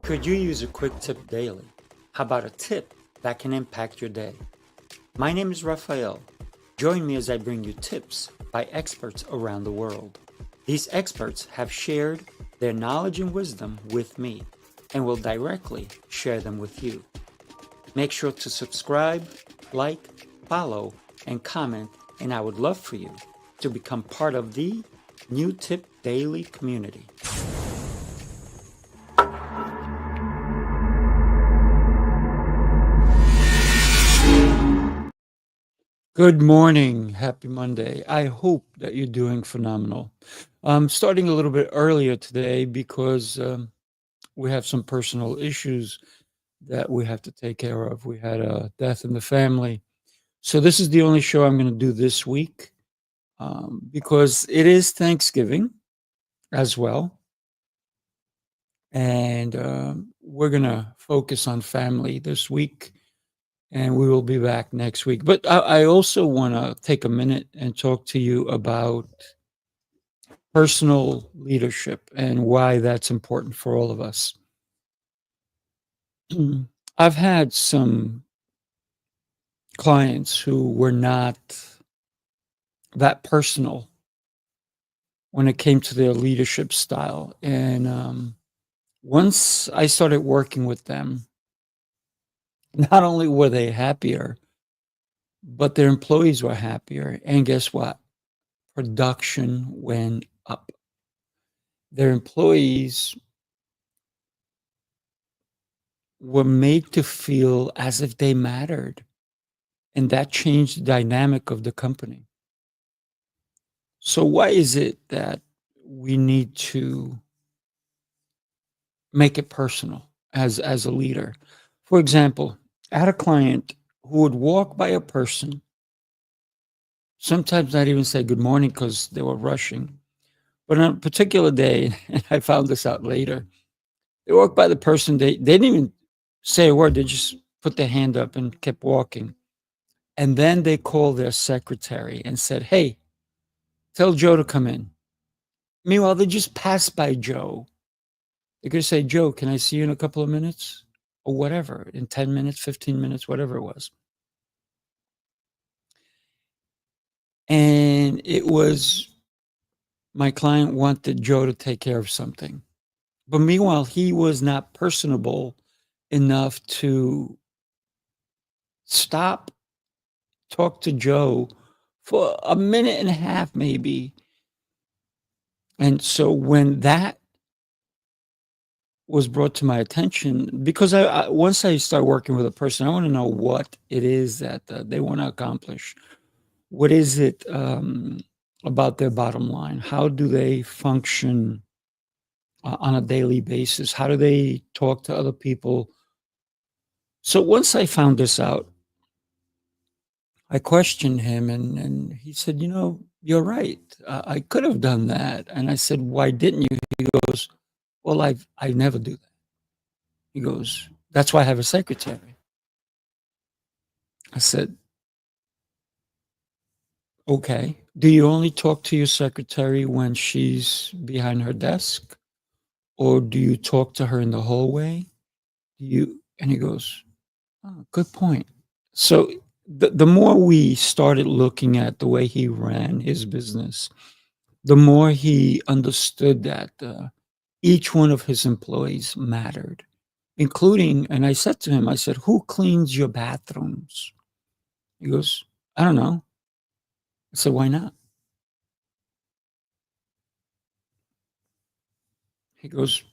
Could you use a quick tip daily? How about a tip that can impact your day? My name is Rafael. Join me as I bring you tips by experts around the world. These experts have shared their knowledge and wisdom with me and will directly share them with you. Make sure to subscribe, like, follow, and comment, and I would love for you to become part of the New Tip Daily community. Good morning. Happy Monday. I hope that you're doing phenomenal. I'm starting a little bit earlier today because we have some personal issues that we have to take care of. We had a death in the family. So this is the only show I'm going to do this week because it is Thanksgiving as well. And we're going to focus on family this week. And we will be back next week. But I also want to take a minute and talk to you about personal leadership and why that's important for all of us. I've had some clients who were not that personal when it came to their leadership style. And once I started working with them, not only were they happier, but their employees were happier. And guess what? Production went up. Their employees were made to feel as if they mattered, and that changed the dynamic of the company. So why is it that we need to make it personal as a leader? For example, I had a client who would walk by a person, sometimes not even say good morning because they were rushing. But on a particular day, and I found this out later, they walked by the person, they didn't even say a word, they just put their hand up and kept walking. And then they called their secretary and said, "Hey, tell Joe to come in." Meanwhile, they just passed by Joe. They could say, "Joe, can I see you in a couple of minutes?" Or whatever, in 10 minutes, 15 minutes, whatever it was. And it was my client wanted Joe to take care of something. But meanwhile, he was not personable enough to stop, talk to Joe for a minute and a half, maybe. And so when that was brought to my attention, because I once I start working with a person, I want to know what it is that they want to accomplish. What is it about their bottom line? How do they function on a daily basis? How do they talk to other people? So once I found this out, I questioned him, and he said, "You're right. I could have done that." And I said, "Why didn't you?" He goes, "Well, I never do that." He goes, "That's why I have a secretary." I said, "Okay. Do you only talk to your secretary when she's behind her desk? Or do you talk to her in the hallway? Do you?" And he goes, "Oh, good point." So the more we started looking at the way he ran his business, the more he understood that each one of his employees mattered, including, and I said to him, I said, "Who cleans your bathrooms?" He goes, "I don't know." I said, "Why not?" He goes,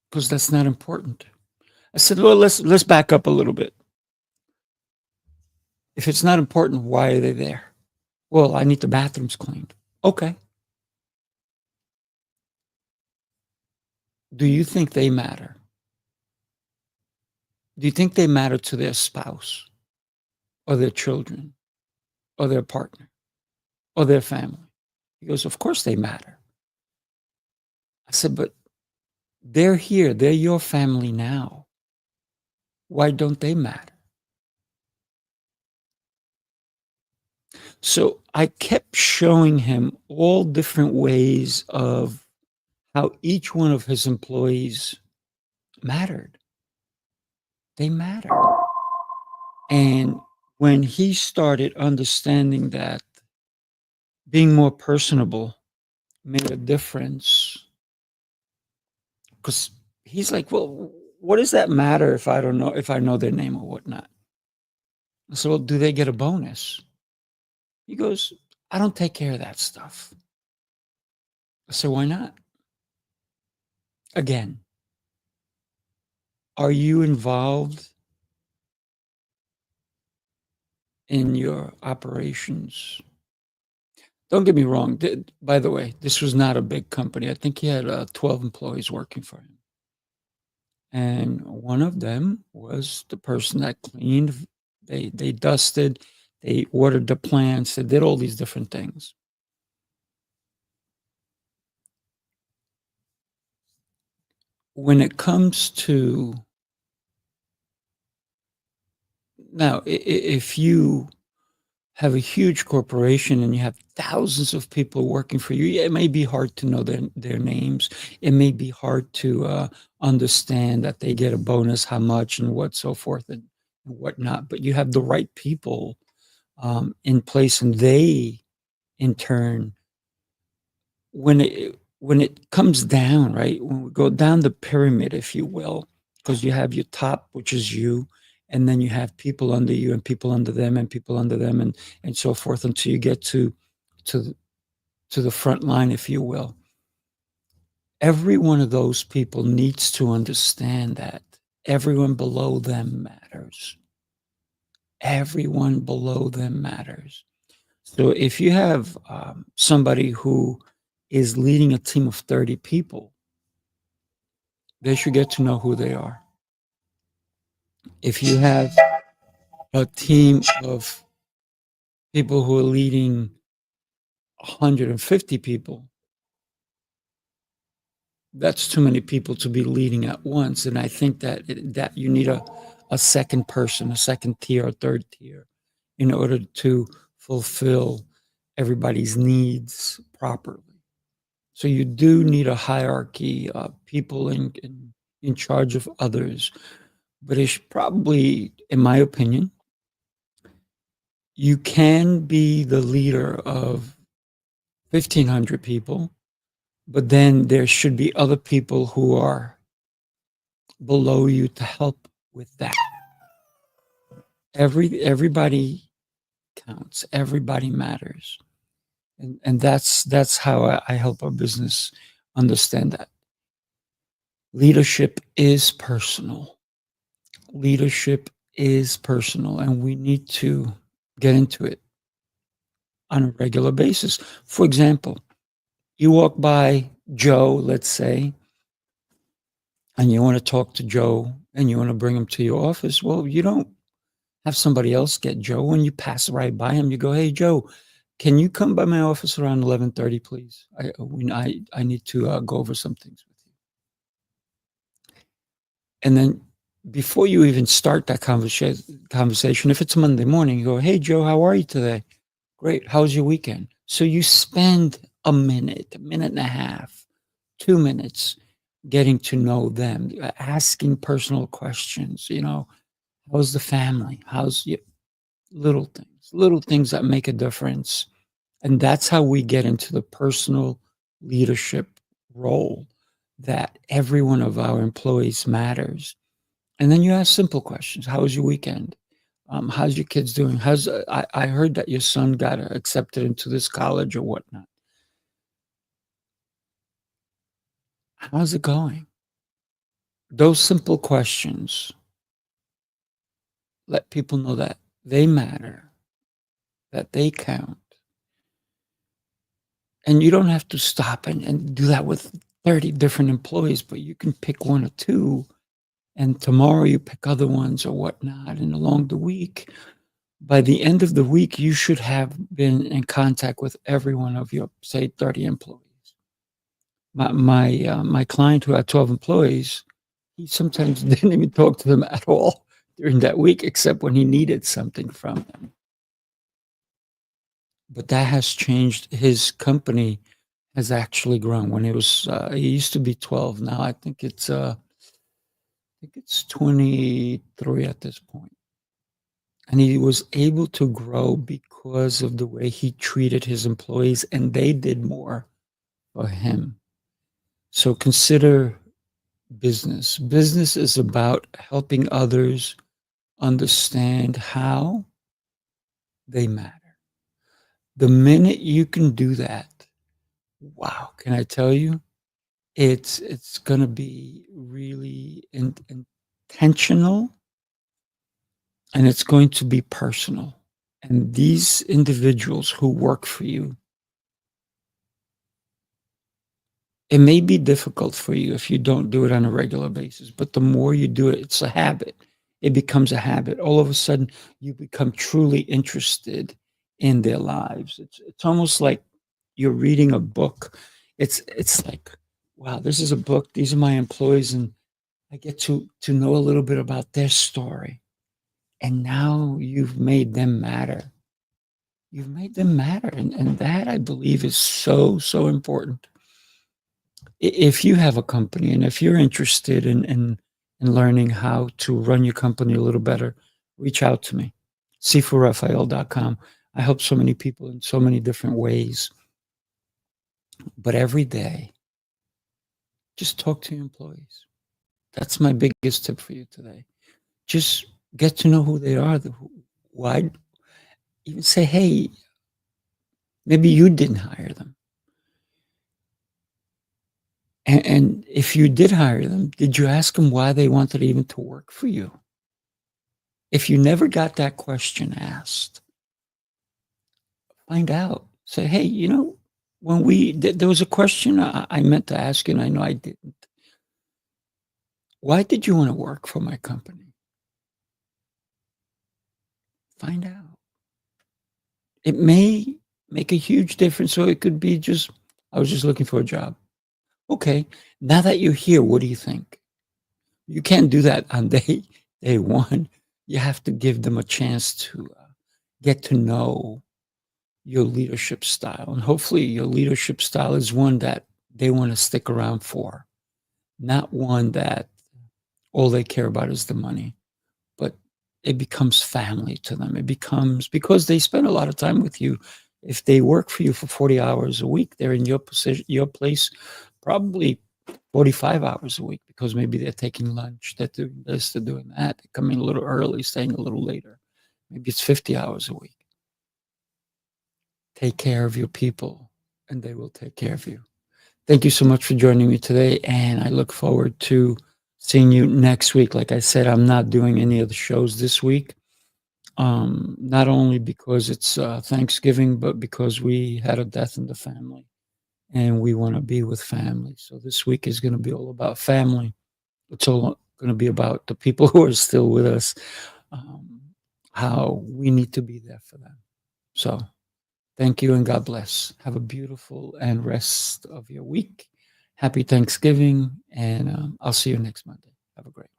"Because that's not important." I said, "Well, let's back up a little bit. If it's not important, why are they there?" "Well, I need the bathrooms cleaned." "Okay. Do you think they matter? Do you think they matter to their spouse or their children or their partner or their family?" He goes, "Of course they matter." I said, "But they're here. They're your family now. Why don't they matter?" So I kept showing him all different ways of how each one of his employees mattered. they matter. And when he started understanding that being more personable made a difference, because he's like, well, what does that matter if I don't know if I know their name or whatnot? I said, well, do they get a bonus? He goes, I don't take care of that stuff. I said, why not? Again, are you involved in your operations? Don't get me wrong. By the way, this was not a big company. I think he had 12 employees working for him. And one of them was the person that cleaned. They dusted, they ordered the plants, they did all these different things. When it comes to now, if you have a huge corporation and you have thousands of people working for you, yeah, it may be hard to know their names. It may be hard to understand that they get a bonus, how much, and what so forth and whatnot. But you have the right people in place, and they, in turn, when it comes down, right? When we go down the pyramid, if you will, because you have your top, which is you, and then you have people under you, and people under them, and people under them, and so forth, until you get to the, to the front line, if you will. Every one of those people needs to understand that everyone below them matters. Everyone below them matters. So if you have somebody who is leading a team of 30 people, they should get to know who they are. If you have a team of people who are leading 150 people, that's too many people to be leading at once. And I think that you need a second person, a second tier, a third tier, in order to fulfill everybody's needs properly. So you do need a hierarchy of people in charge of others. But it's probably, in my opinion, you can be the leader of 1,500 people, but then there should be other people who are below you to help with that. Everybody counts. Everybody matters, and that's how I help our business understand that leadership is personal. Leadership is personal, and we need to get into it on a regular basis. For example, you walk by Joe, let's say, and you want to talk to Joe and you want to bring him to your office. Well, you don't have somebody else get Joe. When you pass right by him, you go, "Hey, Joe, can you come by my office around 11:30, please? I need to go over some things with you." And then before you even start that conversation, if it's Monday morning, you go, "Hey, Joe, how are you today?" "Great. How's your weekend?" So you spend a minute and a half, 2 minutes getting to know them, asking personal questions. How's the family? How's you? Little things that make a difference. And that's how we get into the personal leadership role that every one of our employees matters. And then you ask simple questions. How was your weekend? How's your kids doing? I heard that your son got accepted into this college or whatnot. How's it going? Those simple questions let people know that they matter, that they count. And you don't have to stop and do that with 30 different employees, but you can pick one or two, and tomorrow you pick other ones or whatnot. And along the week, by the end of the week, you should have been in contact with every one of your, say, 30 employees. My client who had 12 employees, he sometimes didn't even talk to them at all during that week, except when he needed something from them. But that has changed. His company has actually grown. When it used to be 12. Now I think think it's 23 at this point. And he was able to grow because of the way he treated his employees, and they did more for him. So consider business. Business is about helping others understand how they matter. The minute you can do that, wow, can I tell you, it's gonna be really intentional, and it's going to be personal. And these individuals who work for you, it may be difficult for you if you don't do it on a regular basis, but the more you do it, it's a habit. It becomes a habit. All of a sudden, you become truly interested in their lives. It's almost like you're reading a book. It's like, wow, this is a book. These are my employees, and I get to know a little bit about their story. And now you've made them matter. You've made them matter, and that I believe is so, so important. If you have a company and if you're interested in learning how to run your company a little better, reach out to me. SifuRafael.com. I help so many people in so many different ways. But every day, just talk to your employees. That's my biggest tip for you today. Just get to know who they are. Why? Even say, hey, maybe you didn't hire them. And if you did hire them, did you ask them why they wanted even to work for you? If you never got that question asked, find out. Say, hey, when there was a question I meant to ask you, and I know I didn't. Why did you want to work for my company? Find out. It may make a huge difference. So it could be just, I was just looking for a job. Okay. Now that you're here, what do you think? You can't do that on day one. You have to give them a chance to get to know your leadership style. And hopefully your leadership style is one that they want to stick around for, not one that all they care about is the money, but it becomes family to them. It becomes because they spend a lot of time with you. If they work for you for 40 hours a week, they're in your position, your place, probably 45 hours a week because maybe they're taking lunch, they're doing this, they're doing that, they're coming a little early, staying a little later. Maybe it's 50 hours a week. Take care of your people, and they will take care of you. Thank you so much for joining me today, and I look forward to seeing you next week. Like I said, I'm not doing any of the shows this week, not only because it's Thanksgiving, but because we had a death in the family, and we want to be with family. So this week is going to be all about family. It's all going to be about the people who are still with us, um, how we need to be there for them. So thank you and God bless. Have a beautiful and rest of your week. Happy Thanksgiving, and I'll see you next Monday. Have a great